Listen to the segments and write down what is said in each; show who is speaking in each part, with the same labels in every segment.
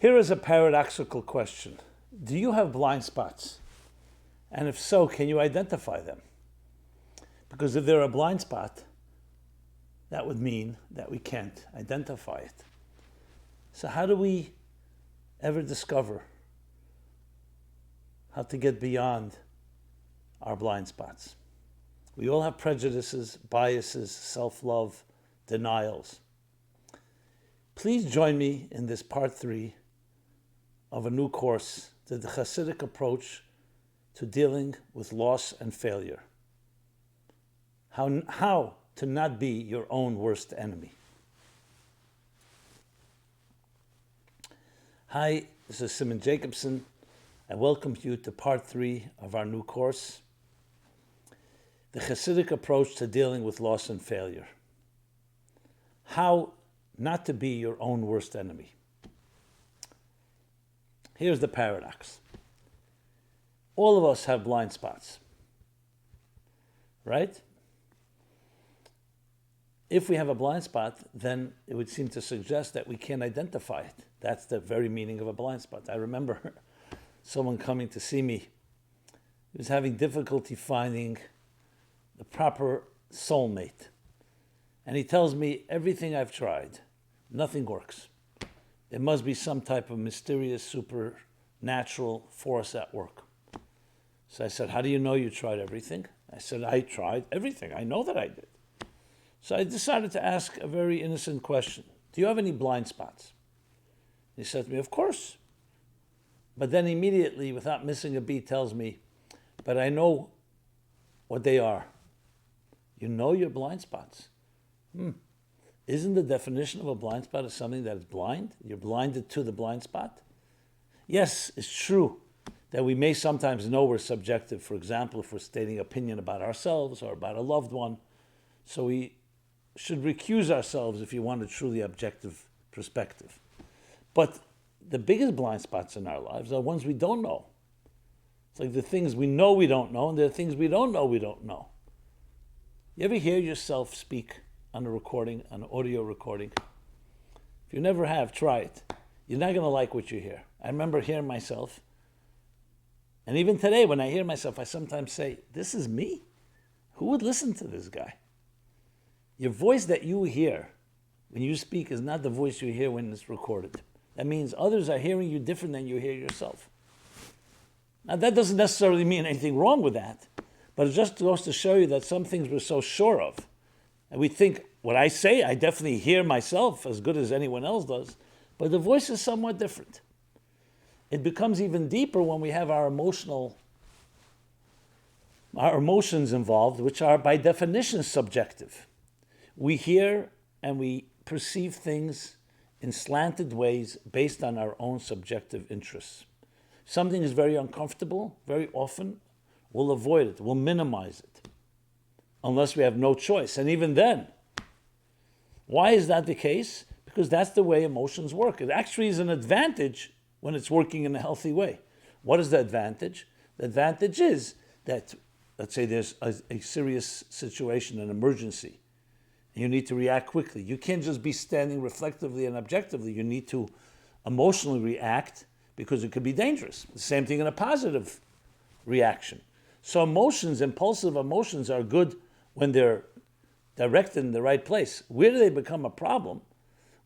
Speaker 1: Here is a paradoxical question. Do you have blind spots? And if so, can you identify them? Because if they're a blind spot, that would mean that we can't identify it. So how do we ever discover how to get beyond our blind spots? We all have prejudices, biases, self-love, denials. Please join me in this part 3 of a new course, the Chassidic approach to dealing with loss and failure. How to not be your own worst enemy. Hi, this is Rabbi Jacobson. I welcome you to part 3 of our new course, the Chassidic approach to dealing with loss and failure. How not to be your own worst enemy. Here's the paradox. All of us have blind spots, right? If we have a blind spot, then it would seem to suggest that we can't identify it. That's the very meaning of a blind spot. I remember someone coming to see me. He was having difficulty finding the proper soulmate. And he tells me, everything I've tried, nothing works. There must be some type of mysterious, supernatural force at work. So I said, how do you know you tried everything? I said, I tried everything. I know that I did. So I decided to ask a very innocent question. Do you have any blind spots? He said to me, of course. But then immediately, without missing a beat, tells me, but I know what they are. You know your blind spots. Isn't the definition of a blind spot as something that is blind? You're blinded to the blind spot? Yes, it's true that we may sometimes know we're subjective. For example, if we're stating opinion about ourselves or about a loved one. So we should recuse ourselves if you want a truly objective perspective. But the biggest blind spots in our lives are ones we don't know. It's like the things we know we don't know, and there are things we don't know we don't know. You ever hear yourself speak on a recording, an audio recording? If you never have, try it. You're not going to like what you hear. I remember hearing myself, and even today when I hear myself, I sometimes say, this is me? Who would listen to this guy? Your voice that you hear when you speak is not the voice you hear when it's recorded. That means others are hearing you different than you hear yourself. Now that doesn't necessarily mean anything wrong with that, but it just goes to show you that some things we're so sure of. And we think, what I say, I definitely hear myself as good as anyone else does, but the voice is somewhat different. It becomes even deeper when we have our emotions involved, which are by definition subjective. We hear and we perceive things in slanted ways based on our own subjective interests. Something is very uncomfortable, very often we'll avoid it, we'll minimize it, unless we have no choice. And even then, why is that the case? Because that's the way emotions work. It actually is an advantage when it's working in a healthy way. What is the advantage? The advantage is that, let's say there's a serious situation, an emergency, and you need to react quickly. You can't just be standing reflectively and objectively. You need to emotionally react because it could be dangerous. The same thing in a positive reaction. So emotions, impulsive emotions, are good when they're directed in the right place. Where do they become a problem?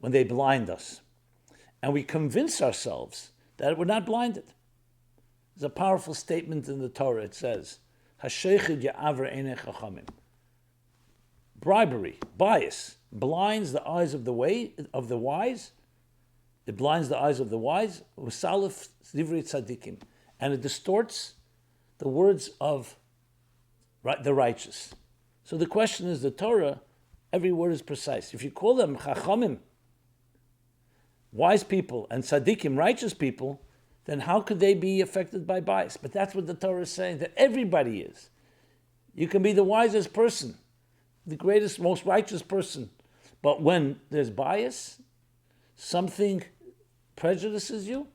Speaker 1: When they blind us. And we convince ourselves that we're not blinded. There's a powerful statement in the Torah. It says, "Hasheichid ya'aver einei chachamim." Bribery, bias, blinds the eyes of the wise. It blinds the eyes of the wise. Usalif divrei tzadikim, and it distorts the words of the righteous. So the question is, the Torah, every word is precise. If you call them chachamim, wise people, and tzaddikim, righteous people, then how could they be affected by bias? But that's what the Torah is saying, that everybody is. You can be the wisest person, the greatest, most righteous person, but when there's bias, something prejudices you,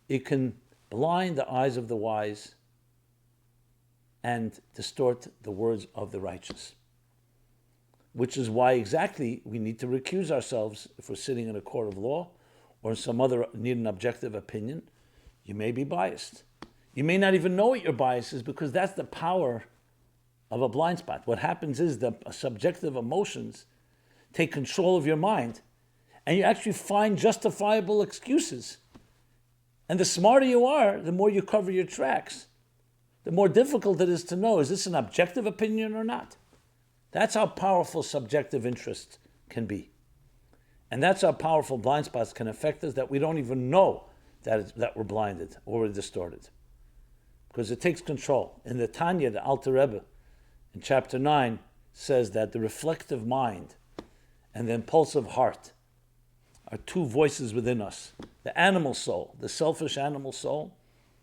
Speaker 1: it can blind the eyes of the wise and distort the words of the righteous. Which is why exactly we need to recuse ourselves if we're sitting in a court of law, or some other need an objective opinion, you may be biased. You may not even know what your bias is, because that's the power of a blind spot. What happens is the subjective emotions take control of your mind, and you actually find justifiable excuses. And the smarter you are, the more you cover your tracks. The more difficult it is to know, is this an objective opinion or not? That's how powerful subjective interest can be. And that's how powerful blind spots can affect us, that we don't even know that we're blinded or we're distorted. Because it takes control. In the Tanya, the Alter Rebbe, in chapter 9, says that the reflective mind and the impulsive heart are two voices within us. The animal soul, the selfish animal soul,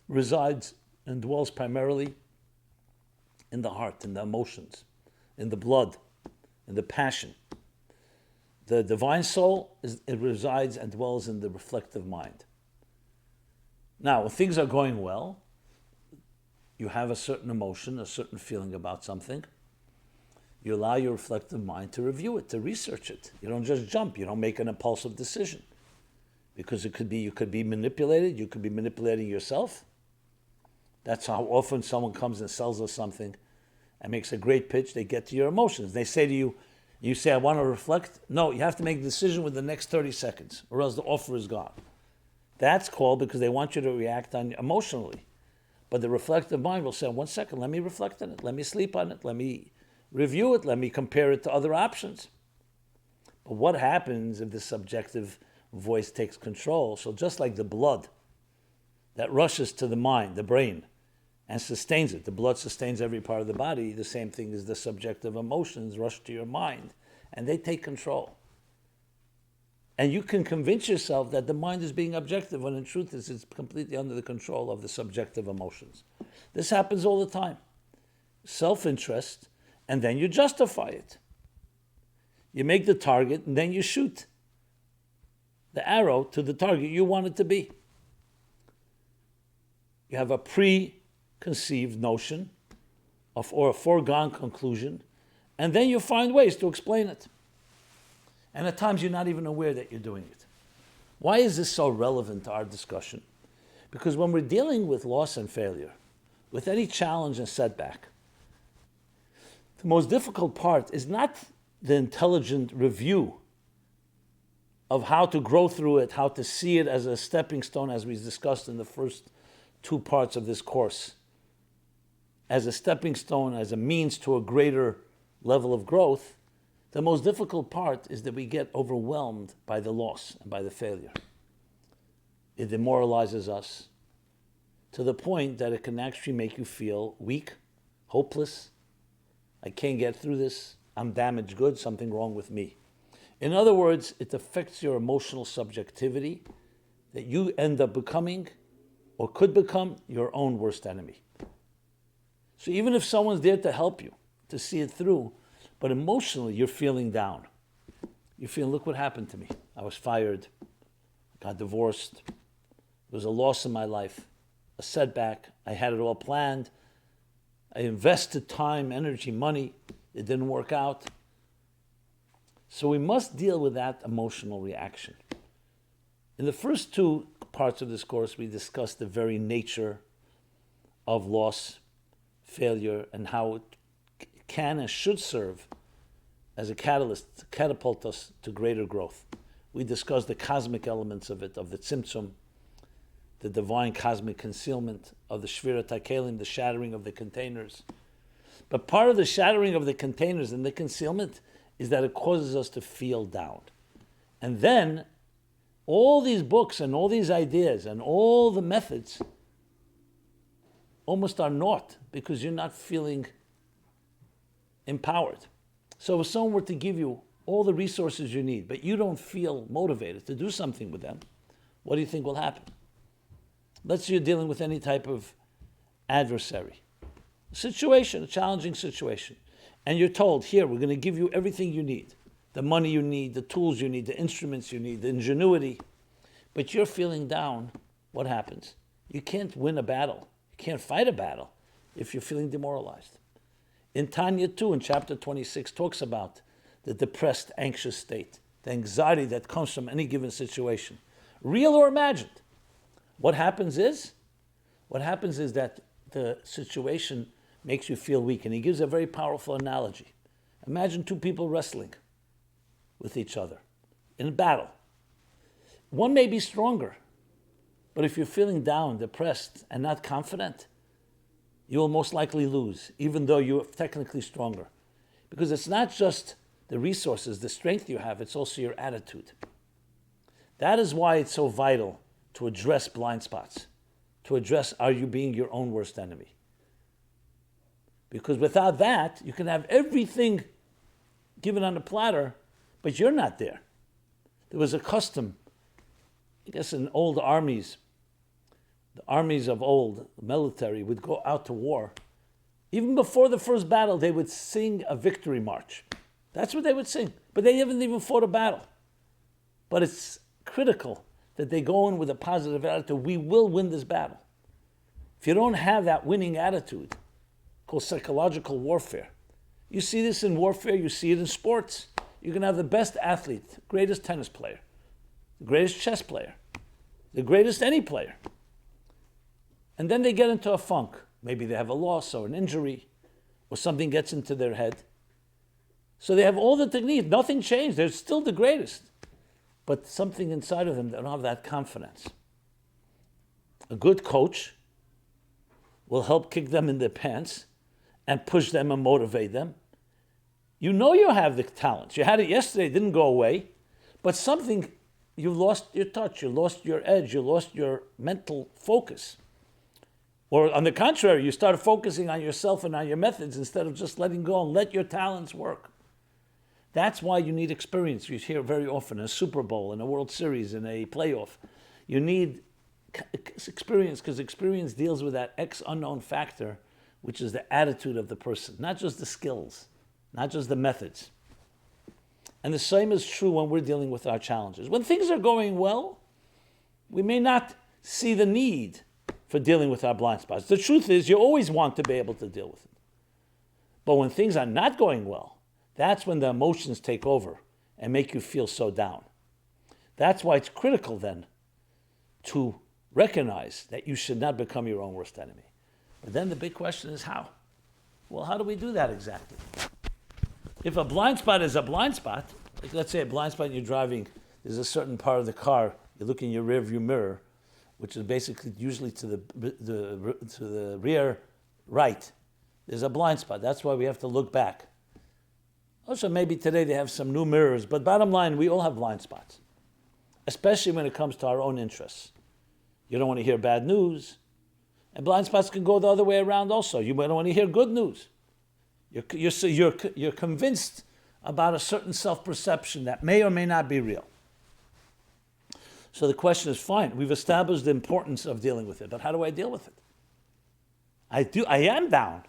Speaker 1: resides and dwells primarily in the heart, in the emotions, in the blood, in the passion. The divine soul, it resides and dwells in the reflective mind. Now, when things are going well, you have a certain emotion, a certain feeling about something. You allow your reflective mind to review it, to research it. You don't just jump. You don't make an impulsive decision. Because you could be manipulated. You could be manipulating yourself. That's how often someone comes and sells us something and makes a great pitch. They get to your emotions. They say to you, you say, I want to reflect. No, you have to make a decision within the next 30 seconds, or else the offer is gone. That's called because they want you to react emotionally. But the reflective mind will say, 1 second, let me reflect on it. Let me sleep on it. Let me review it. Let me compare it to other options. But what happens if the subjective voice takes control? So just like the blood that rushes to the mind, the brain, and sustains it. The blood sustains every part of the body. The same thing is the subjective emotions rush to your mind, and they take control. And you can convince yourself that the mind is being objective, when in truth it's completely under the control of the subjective emotions. This happens all the time. Self-interest, and then you justify it. You make the target, and then you shoot the arrow to the target you want it to be. You have a preconceived notion or a foregone conclusion, and then you find ways to explain it. And at times you're not even aware that you're doing it. Why is this so relevant to our discussion? Because when we're dealing with loss and failure, with any challenge and setback, the most difficult part is not the intelligent review of how to grow through it, how to see it as a stepping stone, as we discussed in the first 2 parts of this course, as a stepping stone, as a means to a greater level of growth. The most difficult part is that we get overwhelmed by the loss and by the failure. It demoralizes us to the point that it can actually make you feel weak, hopeless. I can't get through this. I'm damaged goods, something wrong with me. In other words, it affects your emotional subjectivity, that you end up becoming or could become your own worst enemy. So even if someone's there to help you, to see it through, but emotionally you're feeling down. You're feeling, look what happened to me. I was fired, got divorced, there was a loss in my life, a setback. I had it all planned. I invested time, energy, money. It didn't work out. So we must deal with that emotional reaction. In the first 2 parts of this course, we discussed the very nature of loss, failure, and how it can and should serve as a catalyst to catapult us to greater growth. We discussed the cosmic elements of it, of the tzimtzum, the divine cosmic concealment, of the shvirat hakelim, the shattering of the containers. But part of the shattering of the containers and the concealment is that it causes us to feel down. And then all these books and all these ideas and all the methods almost are naught, because you're not feeling empowered. So if someone were to give you all the resources you need, but you don't feel motivated to do something with them, what do you think will happen? Let's say you're dealing with any type of adversary, a situation, a challenging situation, and you're told, here, we're going to give you everything you need, the money you need, the tools you need, the instruments you need, the ingenuity, but you're feeling down. What happens? You can't win a battle. You can't fight a battle if you're feeling demoralized. In Tanya 2, in chapter 26, talks about the depressed, anxious state, the anxiety that comes from any given situation. real or imagined. What happens is that the situation makes you feel weak. And he gives a very powerful analogy. Imagine two people wrestling with each other in a battle. One may be stronger, but if you're feeling down, depressed, and not confident, you will most likely lose, even though you're technically stronger. Because it's not just the resources, the strength you have, it's also your attitude. That is why it's so vital to address blind spots, to address, are you being your own worst enemy? Because without that, you can have everything given on a platter, but you're not there. There was a custom, I guess in old armies, the armies of old, the military, would go out to war. Even before the first battle, they would sing a victory march. That's what they would sing. But they haven't even fought a battle. But it's critical that they go in with a positive attitude. We will win this battle. If you don't have that winning attitude, called psychological warfare, you see this in warfare, you see it in sports. You can have the best athlete, the greatest tennis player, the greatest chess player, the greatest any player. And then they get into a funk. Maybe they have a loss or an injury, or something gets into their head. So they have all the techniques. Nothing changed. They're still the greatest. But something inside of them, they don't have that confidence. A good coach will help kick them in their pants and push them and motivate them. You know you have the talent. You had it yesterday, it didn't go away. But something, you lost your touch, you lost your edge, you lost your mental focus. Or on the contrary, you started focusing on yourself and on your methods instead of just letting go and let your talents work. That's why you need experience. You hear very often in a Super Bowl, in a World Series, in a playoff. You need experience because experience deals with that X unknown factor, which is the attitude of the person, not just the skills, not just the methods. And the same is true when we're dealing with our challenges. When things are going well, we may not see the need for dealing with our blind spots. The truth is, you always want to be able to deal with it. But when things are not going well, that's when the emotions take over and make you feel so down. That's why it's critical then to recognize that you should not become your own worst enemy. But then the big question is how? Well, how do we do that exactly? If a blind spot is a blind spot, like let's say a blind spot and you're driving, there's a certain part of the car, you look in your rear view mirror, which is basically usually to the rear right. There's a blind spot. That's why we have to look back. Also, maybe today they have some new mirrors, but bottom line, we all have blind spots, especially when it comes to our own interests. You don't want to hear bad news, and blind spots can go the other way around also. You might don't want to hear good news. You're convinced about a certain self-perception that may or may not be real. So the question is, fine, we've established the importance of dealing with it, but how do I deal with it? I am down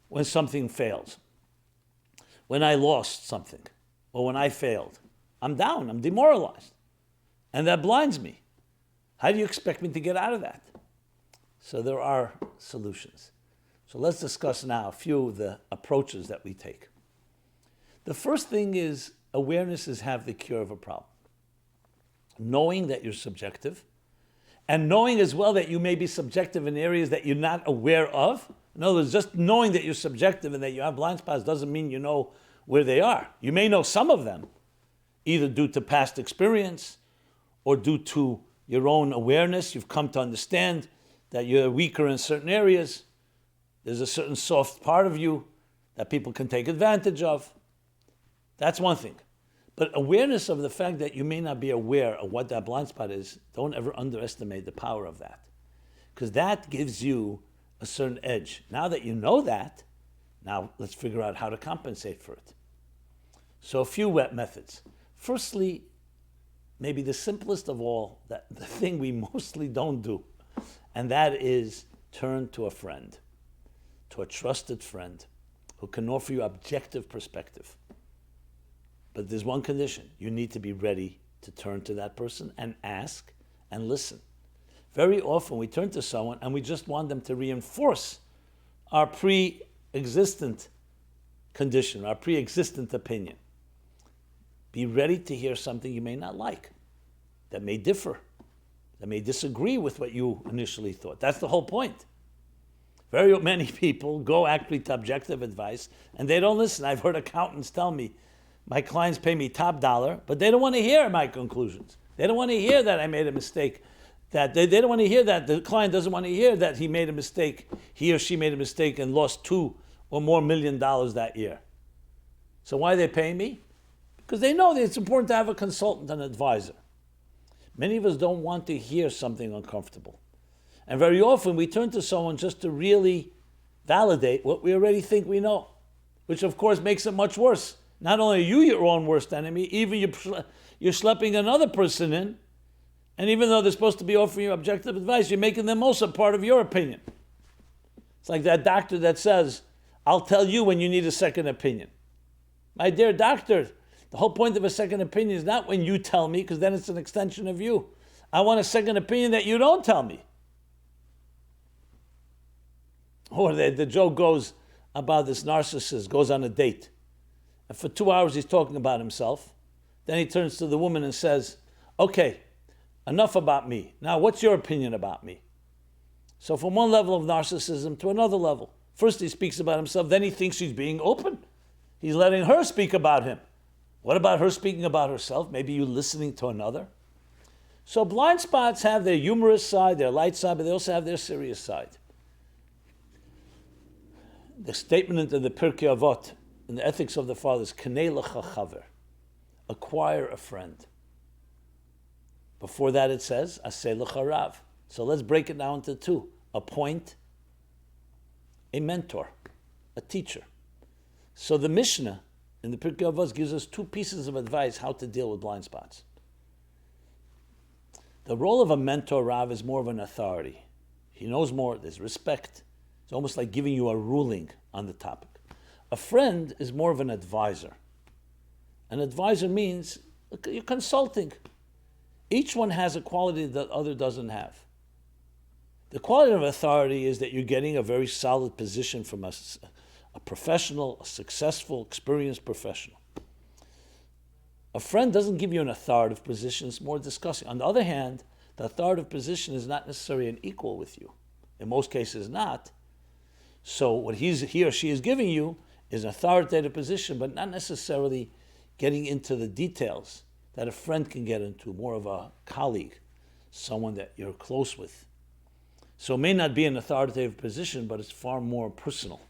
Speaker 1: when something fails. When I lost something, or when I failed. I'm down, I'm demoralized. And that blinds me. How do you expect me to get out of that? So there are solutions. So let's discuss now a few of the approaches that we take. The first thing is awareness is half the cure of a problem. Knowing that you're subjective, and knowing as well that you may be subjective in areas that you're not aware of. In other words, just knowing that you're subjective and that you have blind spots doesn't mean you know where they are. You may know some of them, either due to past experience or due to your own awareness. You've come to understand that you're weaker in certain areas. There's a certain soft part of you that people can take advantage of. That's one thing. But awareness of the fact that you may not be aware of what that blind spot is, don't ever underestimate the power of that. Because that gives you a certain edge. Now that you know that, now let's figure out how to compensate for it. So a few methods. Firstly, maybe the simplest of all, the thing we mostly don't do, and that is turn to a friend, to a trusted friend who can offer you objective perspective. But there's one condition. You need to be ready to turn to that person and ask and listen. Very often we turn to someone and we just want them to reinforce our pre-existent condition, our pre-existent opinion. Be ready to hear something you may not like, that may differ that may disagree with what you initially thought. That's the whole point. Very many people go actually to objective advice and they don't listen. I've heard accountants tell me, my clients pay me top dollar, but they don't want to hear my conclusions. They don't want to hear that I made a mistake. That they don't want to hear that. The client doesn't want to hear that he made a mistake, he or she made a mistake and lost $2 or more million that year. So why are they paying me? Because they know that it's important to have a consultant, an advisor. Many of us don't want to hear something uncomfortable. And very often we turn to someone just to really validate what we already think we know, which of course makes it much worse. Not only are you your own worst enemy, even you're schlepping another person in, and even though they're supposed to be offering you objective advice, you're making them also part of your opinion. It's like that doctor that says, I'll tell you when you need a second opinion. My dear doctor, the whole point of a second opinion is not when you tell me, because then it's an extension of you. I want a second opinion that you don't tell me. Or the joke goes about this narcissist, goes on a date. And for 2 hours he's talking about himself. Then he turns to the woman and says, okay, enough about me. Now what's your opinion about me? So from one level of narcissism to another level. First he speaks about himself, then he thinks he's being open. He's letting her speak about him. What about her speaking about herself? Maybe you listening to another? So blind spots have their humorous side, their light side, but they also have their serious side. The statement in the Pirkei Avot, in the Ethics of the Fathers, Kanei lecha chaver, acquire a friend. Before that it says, Aseh lecha rav. So let's break it down into two. Appoint a mentor, a teacher. So the Mishnah in the Pirkei Avot gives us two pieces of advice how to deal with blind spots. The role of a mentor, Rav, is more of an authority. He knows more, there's respect. It's almost like giving you a ruling on the topic. A friend is more of an advisor. An advisor means you're consulting. Each one has a quality that the other doesn't have. The quality of authority is that you're getting a very solid position from a professional, a successful, experienced professional. A friend doesn't give you an authoritative position, it's more discussing. On the other hand, the authoritative position is not necessarily an equal with you. In most cases not. So what he or she is giving you is an authoritative position, but not necessarily getting into the details that a friend can get into, more of a colleague, someone that you're close with. So it may not be an authoritative position, but it's far more personal.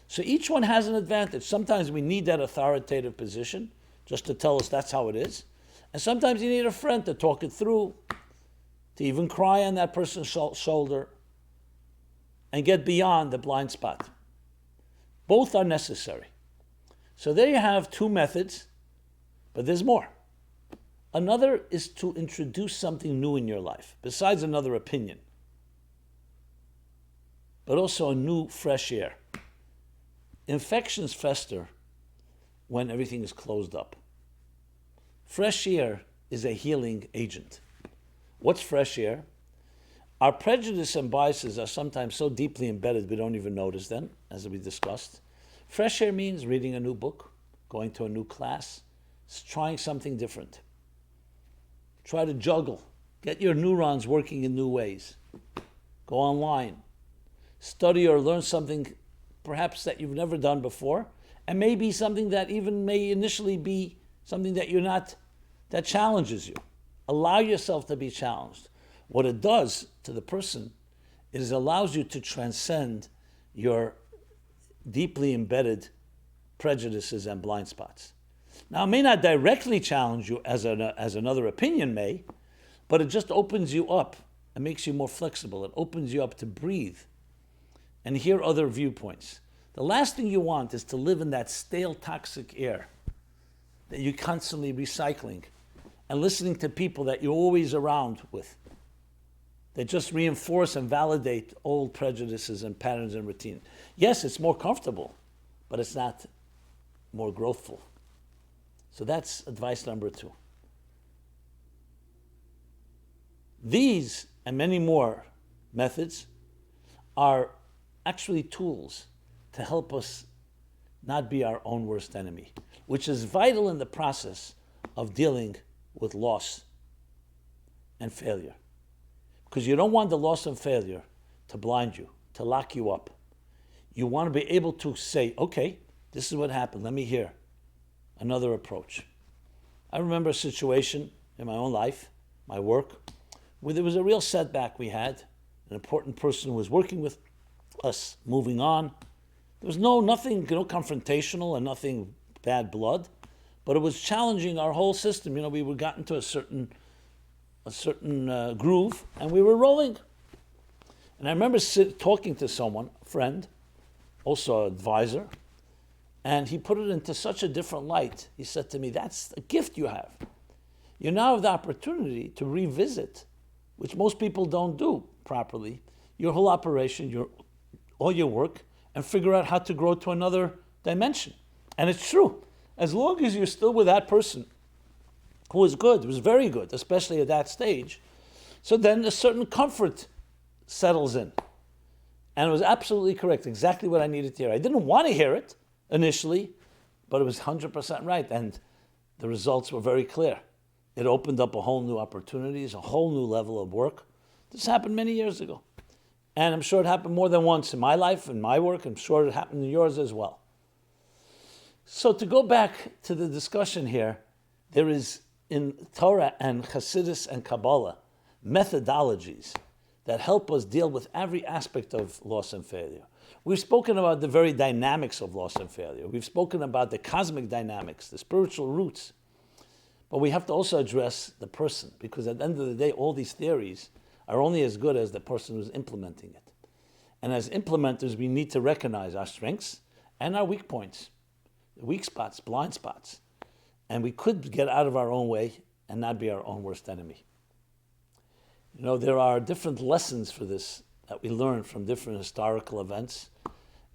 Speaker 1: So each one has an advantage. Sometimes we need that authoritative position just to tell us that's how it is. And sometimes you need a friend to talk it through, to even cry on that person's shoulder and get beyond the blind spot. Both are necessary. So there you have two methods, but there's more. Another is to introduce something new in your life, besides another opinion, but also a new fresh air. Infections fester when everything is closed up. Fresh air is a healing agent. What's fresh air? Our prejudice and biases are sometimes so deeply embedded we don't even notice them, as we discussed. Fresh air means reading a new book, going to a new class, trying something different. Try to juggle. Get your neurons working in new ways. Go online. Study or learn something perhaps that you've never done before, and maybe something that even may initially be something that challenges you. Allow yourself to be challenged. What it does to the person is it allows you to transcend your deeply embedded prejudices and blind spots. Now, it may not directly challenge you as another opinion may, but it just opens you up and makes you more flexible. It opens you up to breathe and hear other viewpoints. The last thing you want is to live in that stale, toxic air that you're constantly recycling and listening to people that you're always around with. They just reinforce and validate old prejudices and patterns and routine. Yes, it's more comfortable, but it's not more growthful. So that's advice number 2. These and many more methods are actually tools to help us not be our own worst enemy, which is vital in the process of dealing with loss and failure. Because you don't want the loss and failure to blind you, to lock you up. You want to be able to say, okay, this is what happened. Let me hear another approach. I remember a situation in my own life, my work, where there was a real setback we had. An important person who was working with us, moving on. There was nothing confrontational and nothing bad blood, but it was challenging our whole system. We were gotten to a certain groove, and we were rolling. And I remember talking to someone, a friend, also an advisor, and he put it into such a different light. He said to me, that's a gift you have. You now have the opportunity to revisit, which most people don't do properly, your whole operation, all your work, and figure out how to grow to another dimension. And it's true. As long as you're still with that person who was good, was very good, especially at that stage, so then a certain comfort settles in. And it was absolutely correct, exactly what I needed to hear. I didn't want to hear it initially, but it was 100% right, and the results were very clear. It opened up a whole new opportunities, a whole new level of work. This happened many years ago. And I'm sure it happened more than once in my life, in my work. I'm sure it happened in yours as well. So to go back to the discussion here, there is in Torah and Chassidic and Kabbalah methodologies that help us deal with every aspect of loss and failure. We've spoken about the very dynamics of loss and failure. We've spoken about the cosmic dynamics, the spiritual roots. But we have to also address the person, because at the end of the day, all these theories are only as good as the person who's implementing it. And as implementers, we need to recognize our strengths and our weak points, weak spots, blind spots. And we could get out of our own way and not be our own worst enemy. There are different lessons for this that we learn from different historical events,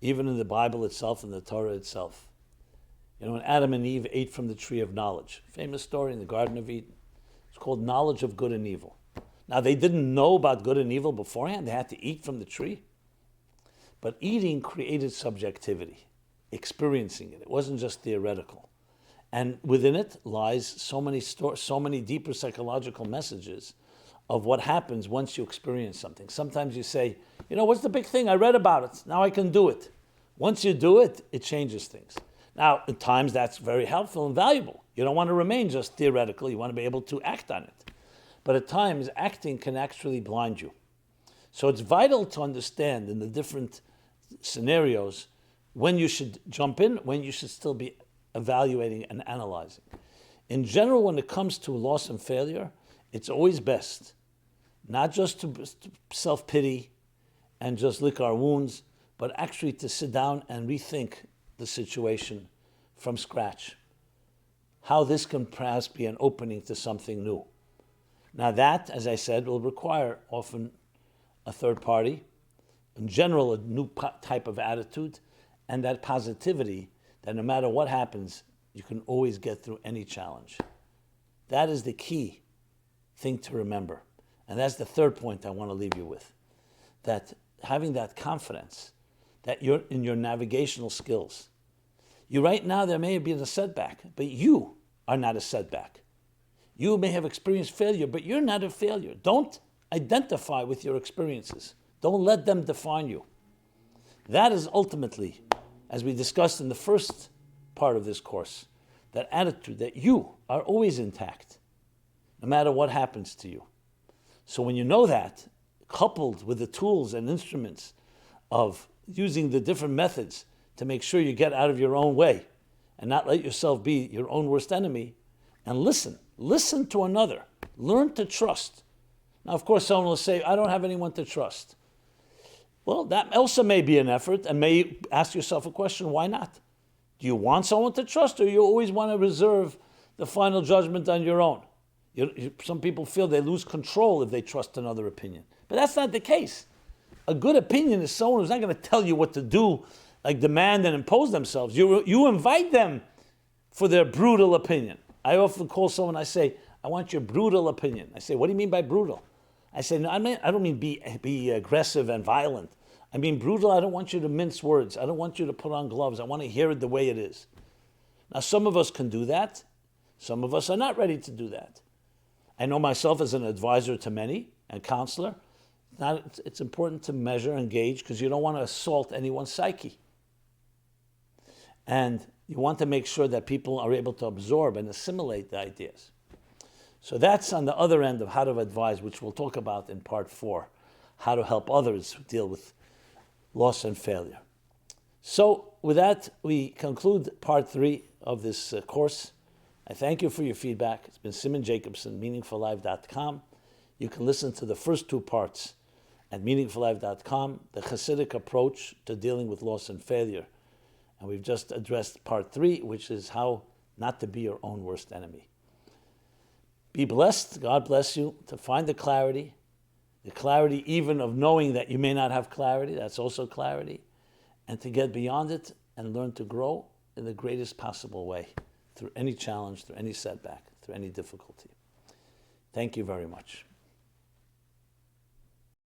Speaker 1: even in the Bible itself and the Torah itself. When Adam and Eve ate from the tree of knowledge, famous story in the Garden of Eden. It's called knowledge of good and evil. Now, they didn't know about good and evil beforehand. They had to eat from the tree. But eating created subjectivity, experiencing it. It wasn't just theoretical. And within it lies so many deeper psychological messages of what happens once you experience something. Sometimes you say, what's the big thing? I read about it. Now I can do it. Once you do it, it changes things. Now, at times that's very helpful and valuable. You don't want to remain just theoretical. You want to be able to act on it. But at times, acting can actually blind you. So it's vital to understand in the different scenarios when you should jump in, when you should still be evaluating and analyzing. In general, when it comes to loss and failure, it's always best not just to self-pity and just lick our wounds, but actually to sit down and rethink the situation from scratch. How this can perhaps be an opening to something new. Now that, as I said, will require often a third party, in general a new type of attitude, and that positivity that no matter what happens, you can always get through any challenge. That is the key thing to remember. And that's the third point I want to leave you with. That having that confidence that you're in your navigational skills. Right now there may have been a setback, but you are not a setback. You may have experienced failure, but you're not a failure. Don't identify with your experiences. Don't let them define you. That is ultimately, as we discussed in the first part of this course, that attitude that you are always intact, no matter what happens to you. So when you know that, coupled with the tools and instruments of using the different methods to make sure you get out of your own way and not let yourself be your own worst enemy, and listen to another, learn to trust. Now, of course, someone will say, I don't have anyone to trust. Well, that also may be an effort, and may ask yourself a question, why not? Do you want someone to trust, or you always want to reserve the final judgment on your own? Some people feel they lose control if they trust another opinion. But that's not the case. A good opinion is someone who's not going to tell you what to do, like demand and impose themselves. You invite them for their brutal opinion. I often call someone, I say, I want your brutal opinion. I say, what do you mean by brutal? I say, no, I don't mean be aggressive and violent. I mean brutal, I don't want you to mince words. I don't want you to put on gloves. I want to hear it the way it is. Now, some of us can do that. Some of us are not ready to do that. I know myself as an advisor to many, and counselor, it's important to measure and gauge because you don't want to assault anyone's psyche. And you want to make sure that people are able to absorb and assimilate the ideas. So that's on the other end of how to advise, which we'll talk about in part 4, how to help others deal with loss and failure. So with that, we conclude part 3 of this course. I thank you for your feedback. It's been Simon Jacobson, meaningfullife.com. You can listen to the first 2 parts at meaningfullife.com, the Chassidic approach to dealing with loss and failure. And we've just addressed part 3, which is how not to be your own worst enemy. Be blessed, God bless you, to find the clarity even of knowing that you may not have clarity, that's also clarity, and to get beyond it and learn to grow in the greatest possible way, through any challenge, through any setback, through any difficulty. Thank you very much.